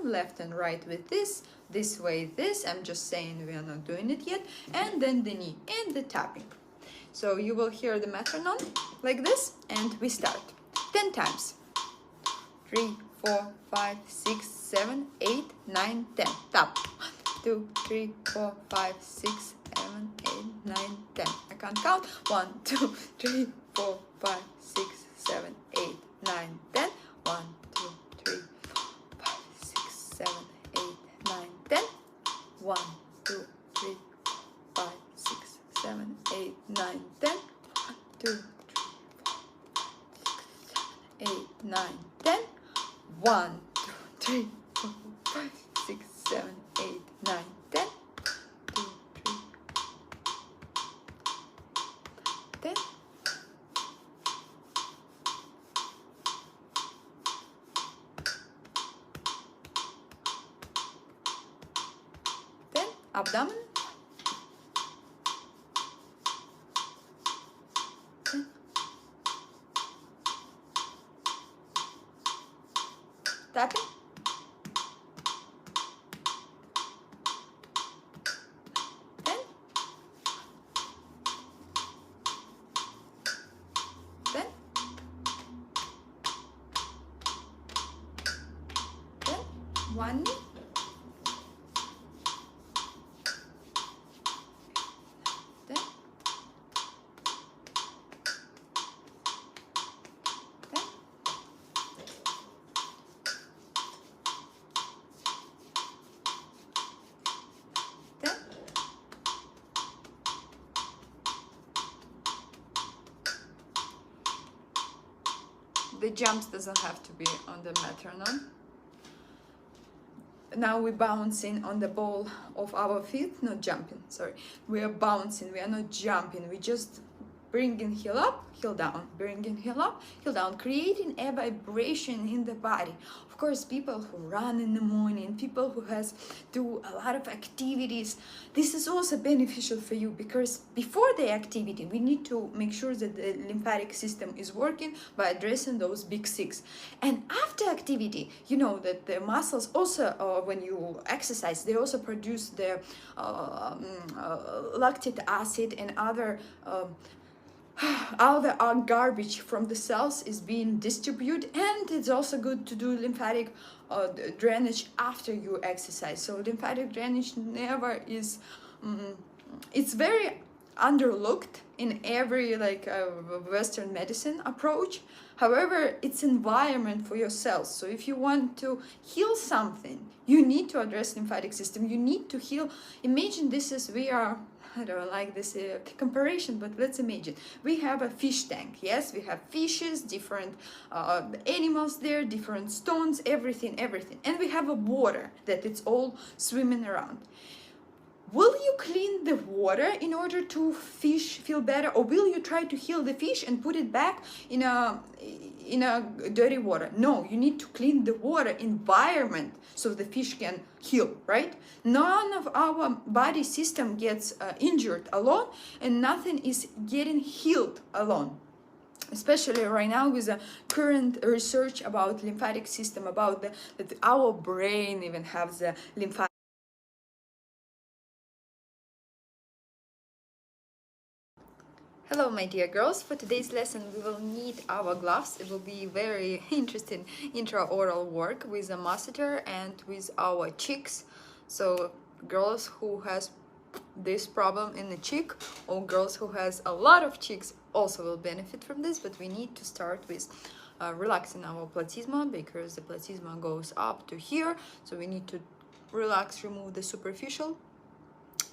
left and right with this way this. I'm just saying we are not doing it yet. And then the knee and the tapping. So you will hear the metronome like this, and we start 10 times. 3, 4, 5, 6, 7, 8, 9, 10. Tap. 1, 2, 3, 4, 5, 6, 7, 8, 9, 10. I can't count. 1, 2, 3, 4, 5, 6, 7, 8, 9, 10. 1, 2, 3, 4, 5, 6, 7, 8, 9, 10. 1, 2, 3, 4, 5, 6, 7, 8, 9, 10. 1, 2, 3, 4, 5, 6, 7, 8, 9, 10. 1, 2, 3, 4, 5, 6, 7, 8, 9, 10. 2, 3, 10. Then abdomen. 10. Tapping. 10. 10. 10. 1 knee. 10. 10. The jumps doesn't have to be on the metronome. Now we're bouncing on the ball of our feet, not jumping, sorry. We are bouncing, we are not jumping, we just bringing heel up, heel down, bringing heel up, heel down, creating a vibration in the body. Of course, people who run in the morning, people who do a lot of activities, this is also beneficial for you, because before the activity, we need to make sure that the lymphatic system is working by addressing those big six. And after activity, you know that the muscles also, when you exercise, they also produce the lactic acid and other all the garbage from the cells is being distributed, and it's also good to do lymphatic drainage after you exercise. So lymphatic drainage never is it's very underlooked in every Western medicine approach. However, it's environment for your cells. So if you want to heal something, you need to address lymphatic system. You need to heal. Imagine I don't like this comparison, but let's imagine we have a fish tank. Yes, we have fishes, different animals there, different stones, everything, and we have a water that it's all swimming around. Will you clean the water in order to fish feel better, or will you try to heal the fish and put it back in a dirty water? No, you need to clean the water environment so the fish can heal, right? None of our body system gets injured alone, and nothing is getting healed alone. Especially right now with the current research about lymphatic system, about that our brain even has the lymphatic. Hello my dear girls, for today's lesson we will need our gloves. It will be very interesting intraoral work with a masseter and with our cheeks. So girls who has this problem in the cheek, or girls who has a lot of cheeks also will benefit from this, but we need to start with relaxing our platysma, because the platysma goes up to here, so we need to relax, remove the superficial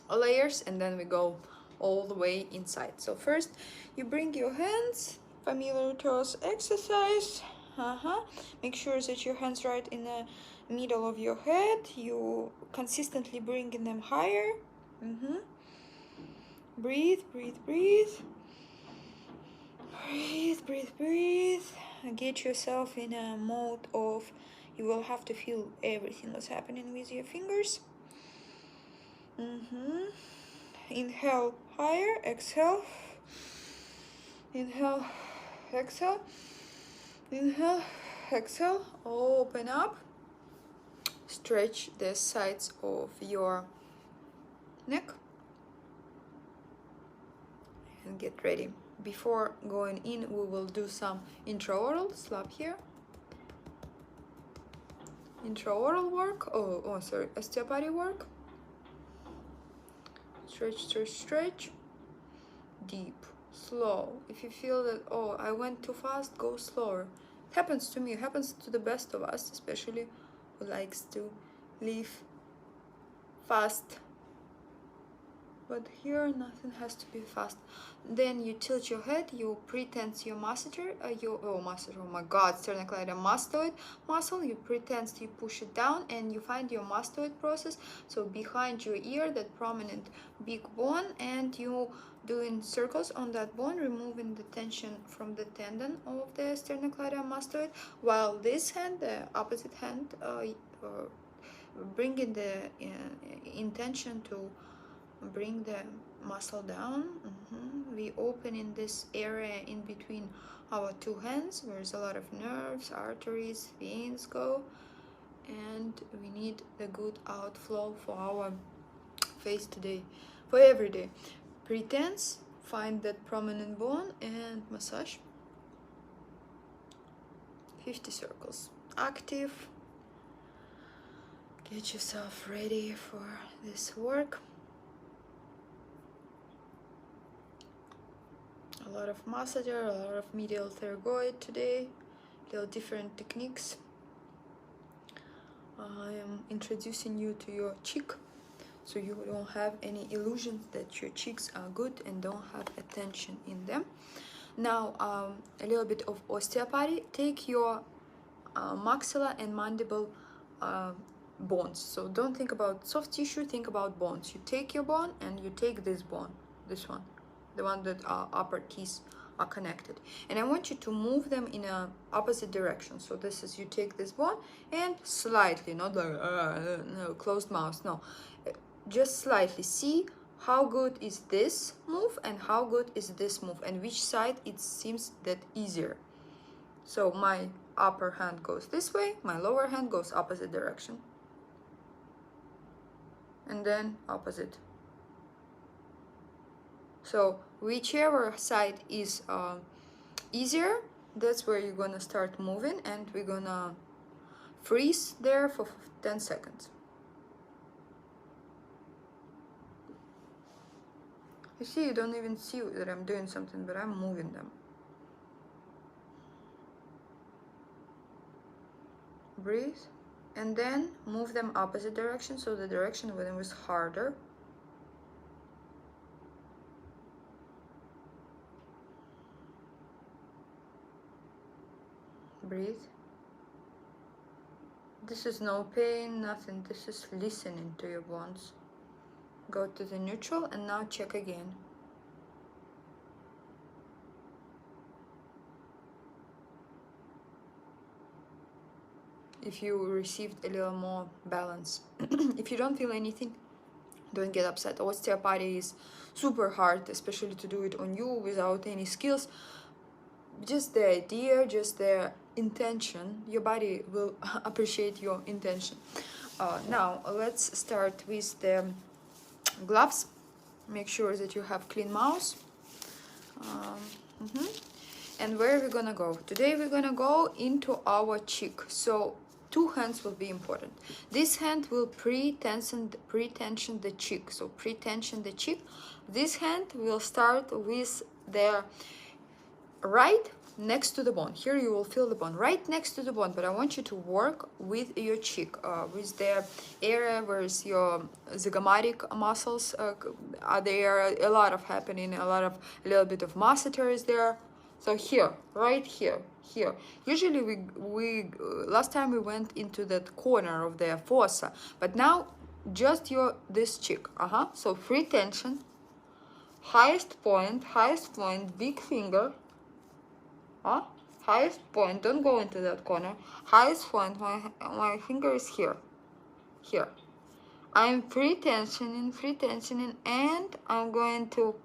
layers, and then we go all the way inside. So first you bring your hands, familiar to us exercise. Make sure that your hands right in the middle of your head. You consistently bringing them higher. Breathe, breathe, breathe. Breathe, breathe, breathe. Get yourself in a mode of, you will have to feel everything that's happening with your fingers. Inhale higher, exhale. Inhale, exhale. Inhale, exhale. Open up. stretch the sides of your neck and get ready. Before going in, we will do some intraoral slap here. Intraoral work, sorry, osteopathy work. Stretch, stretch, stretch. Deep, slow. If you feel that, oh, I went too fast, go slower. It happens to me, it happens to the best of us, especially who likes to live fast. But here nothing has to be fast. Then you tilt your head, you pre-tense your masseter, oh my god, sternocleidomastoid muscle. You pre-tense, you push it down, and you find your mastoid process. So behind your ear, that prominent big bone, and you doing circles on that bone, removing the tension from the tendon of the sternocleidomastoid. While this hand, the opposite hand, bringing the intention to bring the muscle down. We open in this area in between our two hands where there's a lot of nerves, arteries, veins go, and we need the good outflow for our face today, for every day. Pre-tense, find that prominent bone and massage. 50 circles. Active. Get yourself ready for this work. A lot of masseter, a lot of medial pterygoid today, little different techniques. I am introducing you to your cheek, so you don't have any illusions that your cheeks are good and don't have a tension in them. Now, a little bit of osteopathy. Take your maxilla and mandible bones. So don't think about soft tissue, think about bones. You take your bone and you take this bone, this one, the one that our upper teeth are connected, and I want you to move them in a opposite direction. So this is, you take this bone and slightly, not like no closed mouth, no, just slightly. See how good is this move and how good is this move, and which side it seems that easier. So my upper hand goes this way, my lower hand goes opposite direction, and then opposite. So whichever side is easier, that's where you're gonna start moving, and we're gonna freeze there for 10 seconds. You see, you don't even see that I'm doing something, but I'm moving them. Breathe, and then move them opposite direction, so the direction when it was harder. Breathe. This is no pain, nothing. This is listening to your bones. Go to the neutral and now check again. If you received a little more balance. If you don't feel anything, don't get upset. Osteopathy is super hard, especially to do it on you without any skills. Just the idea, just the intention, your body will appreciate your intention. Now let's start with the gloves. Make sure that you have clean mouth. And where are we gonna go? Today we're gonna go into our cheek. So two hands will be important. This hand will pre-tension the cheek. So pre-tension the cheek. This hand will start with the right next to the bone. Here you will feel the bone right next to the bone, but I want you to work with your cheek, with the area where your zygomatic muscles are there. A lot of happening, a little bit of masseter is there. So here, right here. Usually we last time we went into that corner of the fossa, but now just this cheek. So free tension, highest point, big finger. Highest point, don't go into that corner. Highest point, my finger is here. I'm free tensioning, and I'm going to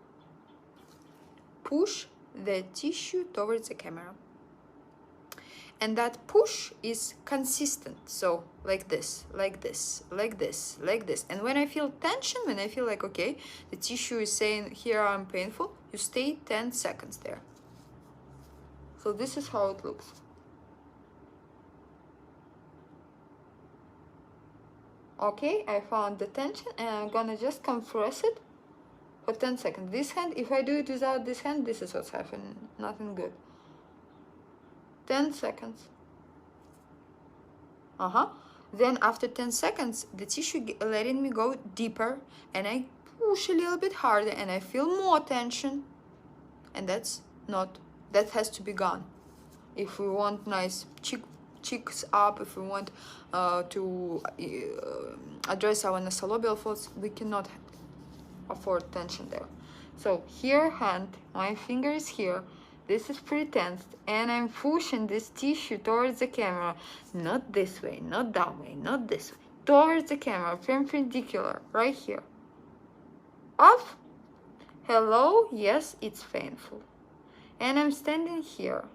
push the tissue towards the camera. and that push is consistent. So like this, like this, like this, like this. And when I feel tension, when I feel like, okay, the tissue is saying, here I'm painful, you stay 10 seconds there. So this is how it looks. Okay, I found the tension, and I'm gonna just compress it for 10 seconds. This hand, if I do it without this hand, this is what's happening. Nothing good. 10 seconds. Then after 10 seconds, the tissue letting me go deeper, and I push a little bit harder, and I feel more tension. And that has to be gone. If we want nice cheeks up, if we want to address our nasolabial folds, we cannot afford tension there. So here, hand, my finger is here, this is pretty tensed, and I'm pushing this tissue towards the camera, not this way, not that way, not this way, towards the camera, perpendicular, right here. Off. Hello, yes, it's painful. And I'm standing here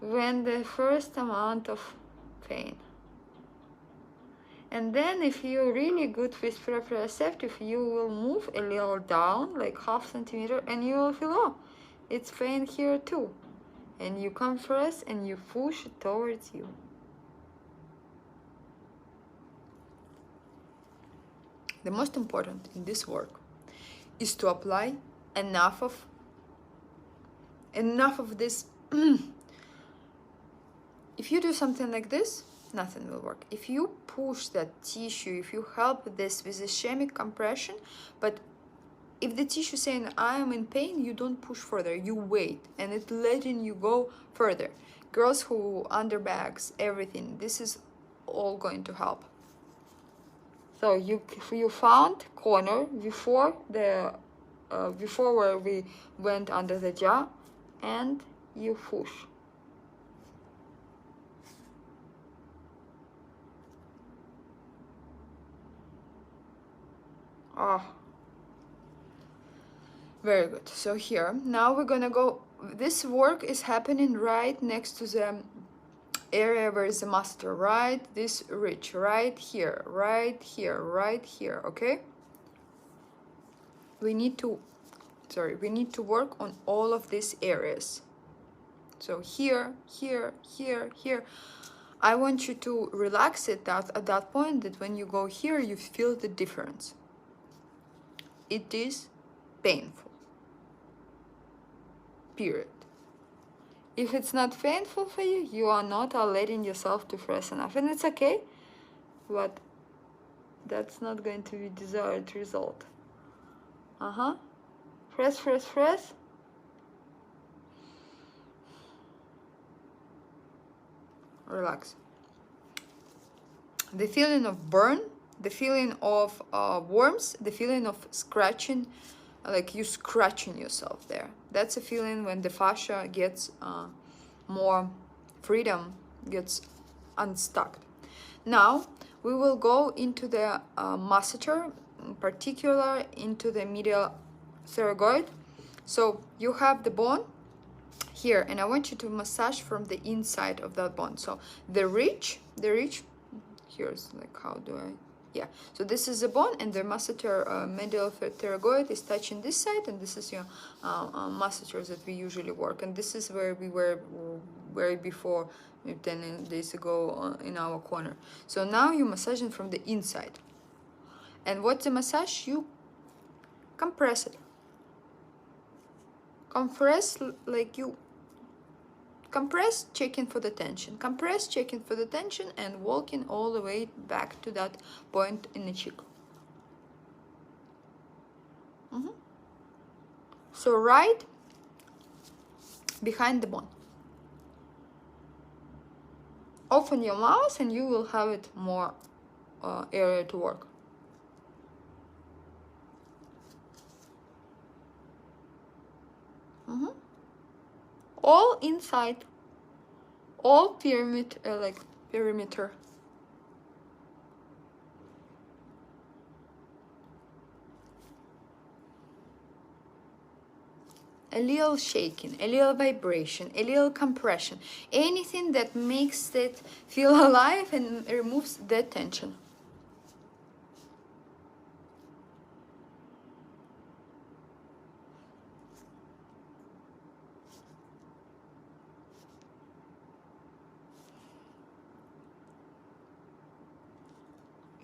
when the first amount of pain. And then if you're really good with proprioceptive, you will move a little down, like ½ centimeter, and you will feel, oh, it's pain here too. And you compress and you push it towards you. The most important in this work is to apply enough of this. If you do something like this, nothing will work. If you push that tissue, if you help this with ischemic compression, but if the tissue is saying, I am in pain, you don't push further, you wait, and it's letting you go further. Girls who underbags, everything, this is all going to help. So you found corner before where we went under the jaw, and you push. Very good. So here, now we're gonna go, this work is happening right next to the area where is the masseter, right? This ridge, right here, right here, right here, okay? We need to work on all of these areas. So here, here, here, here. I want you to relax it at that point, that when you go here, you feel the difference. It is painful. Period. If it's not painful for you, you are not letting yourself to press enough, and it's okay, but that's not going to be desired result. Press, press, press. Relax. The feeling of burn, the feeling of worms, the feeling of scratching, like you scratching yourself there. That's a feeling when the fascia gets more freedom, gets unstuck. Now we will go into the masseter, in particular into the medial pterygoid. So you have the bone here, and I want you to massage from the inside of that bone. So the ridge, here's like, how do I, yeah. So this is the bone, and the masseter, medial pterygoid is touching this side, and this is your masseters that we usually work. And this is where we were before, 10 days ago in our corner. So now you're massaging from the inside. And what's the massage? You compress it. Compress, like you compress, checking for the tension. Compress, checking for the tension, and walking all the way back to that point in the cheek. So right behind the bone. Open your mouth and you will have it more area to work. All inside, all perimeter. a little shaking, a little vibration, a little compression, anything that makes it feel alive and removes the tension.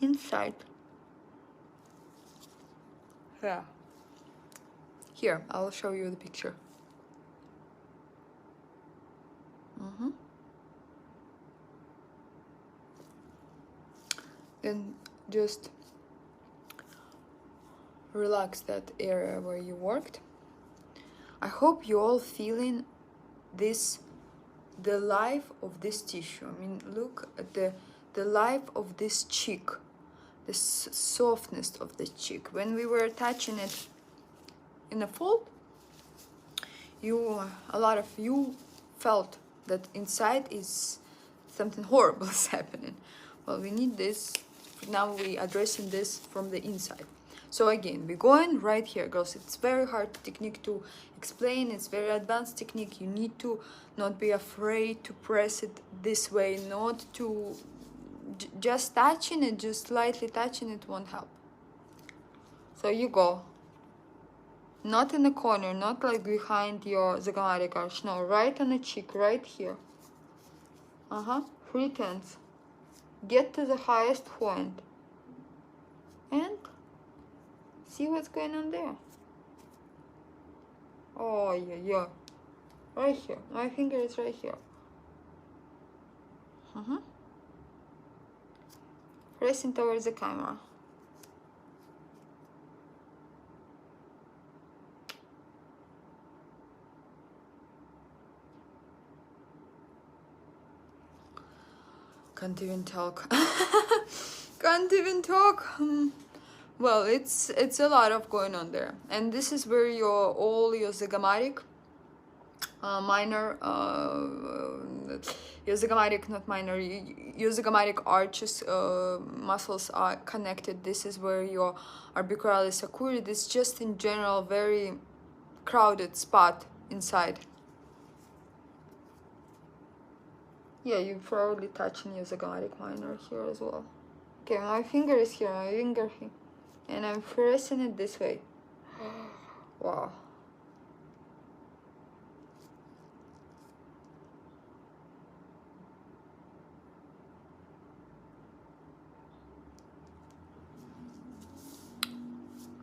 Inside. Yeah. Here, I'll show you the picture. Then just relax that area where you worked. I hope you all feeling this, the life of this tissue. I mean, look at the life of this cheek, the softness of the cheek. When we were touching it in a fold, a lot of you felt that inside is something horrible is happening. Well, we need this. Now we addressing this from the inside. So again, we're going right here, girls. It's very hard technique to explain. It's very advanced technique. You need to not be afraid to press it this way, not to just touching it, just lightly touching it won't help. So you go. Not in the corner, not like behind your zygomatic arch. No, right on the cheek, right here. 3/10. Get to the highest point. And see what's going on there. Oh, yeah. Right here. My finger is right here. Pressing towards the camera. Can't even talk. Can't even talk. Well, it's a lot of going on there, and this is where all your zygomatic minor, your zygomatic, not minor, your zygomatic arches muscles are connected. This is where your orbicularly occurred. It's just in general very crowded spot inside. Yeah, you're probably touching your zygomatic minor here as well. Okay, my finger is here, my finger here. And I'm pressing it this way. Wow.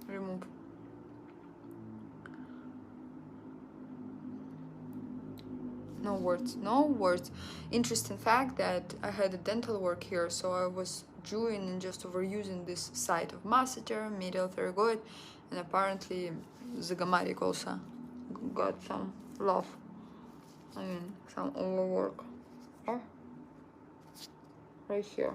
Remove. No words, no words. Interesting fact that I had a dental work here, so I was doing and just overusing this site of masseter, medial pterygoid, and apparently zygomatic also got some love. I mean, some overwork. Oh, right here.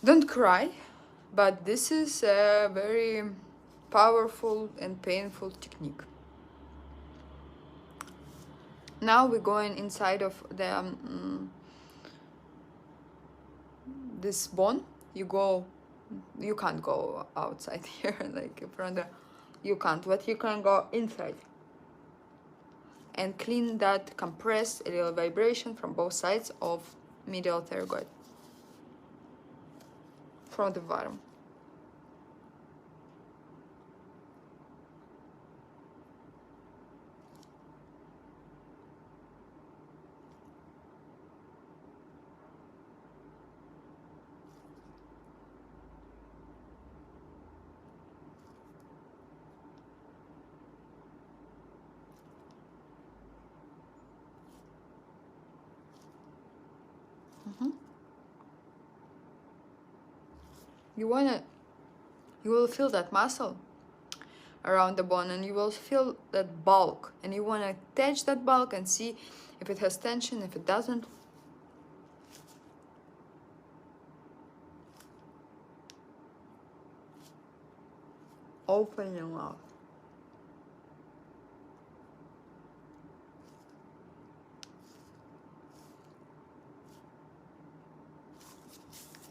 Don't cry, but this is a very powerful and painful technique. Now we're going inside of the this bone. You can't go outside here, like from the, you can't, but you can go inside and clean that, compress a little vibration from both sides of medial pterygoid. From the bottom. You will feel that muscle around the bone, and you will feel that bulk, and you want to attach that bulk and see if it has tension, if it doesn't. Open your mouth.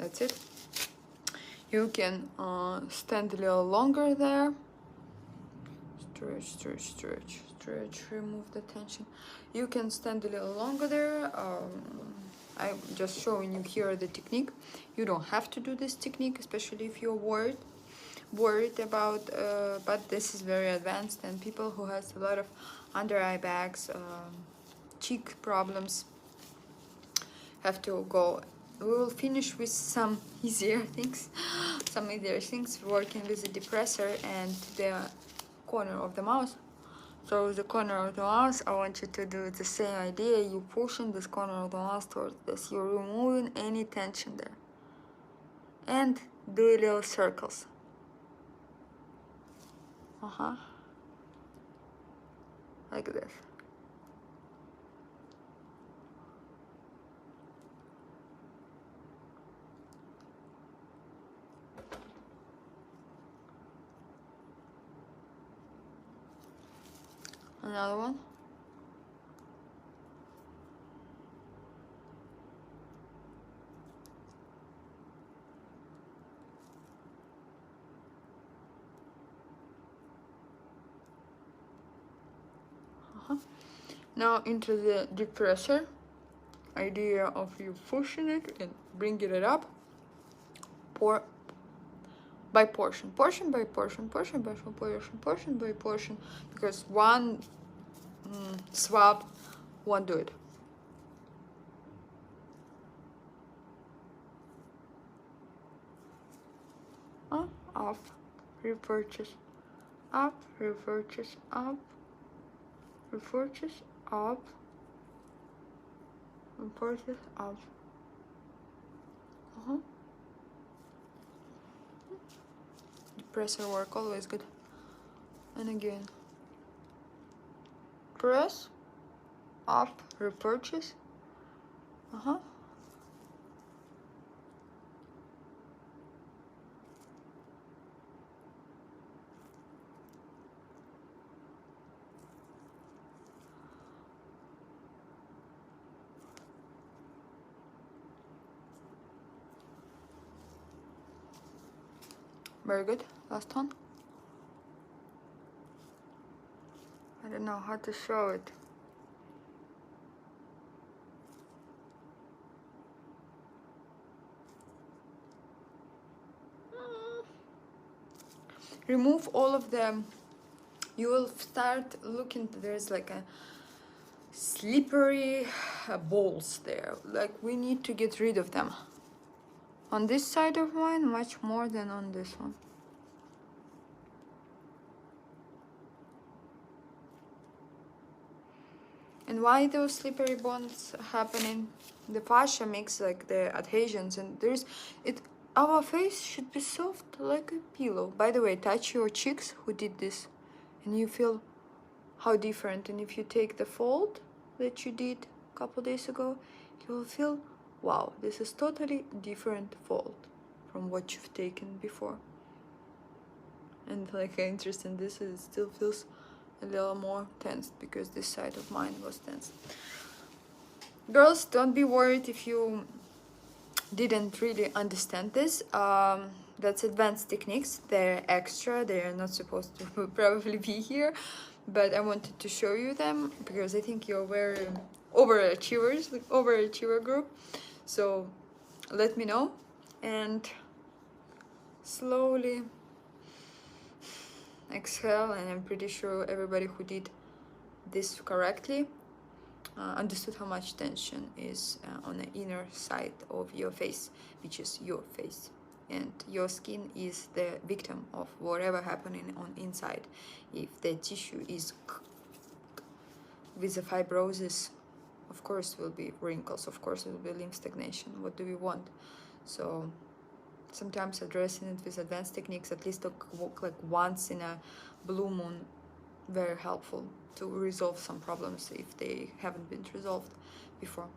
That's it. You can stand a little longer there. Stretch, stretch, stretch, stretch, remove the tension. You can stand a little longer there. I'm just showing you here the technique. You don't have to do this technique, especially if you're worried about, but this is very advanced, and people who has a lot of under eye bags, cheek problems have to go. We will finish with some easier things, working with the depressor and the corner of the mouth. So the corner of the mouth, I want you to do the same idea. You pushing this corner of the mouth towards this. You're removing any tension there. And do little circles. Like this. Another one. Now into the depressor idea of you pushing it and bringing it up by portion by portion, portion by portion, portion by portion, because one swab won't do it. Off, repurchase, up, repurchase, up, repurchase, up, repurchase, up. Depressor work, always good. And again, press, up, repurchase. Very good. Last one. I don't know how to show it. Remove all of them. You will start looking, there's like a slippery balls there. Like we need to get rid of them. On this side of mine, much more than on this one. And why those slippery bonds happening? The fascia makes like the adhesions, and our face should be soft like a pillow. By the way, touch your cheeks who did this, and you feel how different. And if you take the fold that you did a couple days ago, you will feel, wow, this is totally different fold from what you've taken before. And like interesting, this still feels a little more tensed because this side of mine was tense. Girls, don't be worried if you didn't really understand this. That's advanced techniques. They're extra. They're not supposed to probably be here, but I wanted to show you them because I think you're very overachievers, like overachiever group. So let me know, and slowly exhale. And I'm pretty sure everybody who did this correctly understood how much tension is on the inner side of your face, which is your face, and your skin is the victim of whatever happening on inside. If the tissue is with the fibrosis, of course will be wrinkles, of course it will be lymph stagnation. What do we want? So sometimes addressing it with advanced techniques, at least like once in a blue moon, very helpful to resolve some problems if they haven't been resolved before.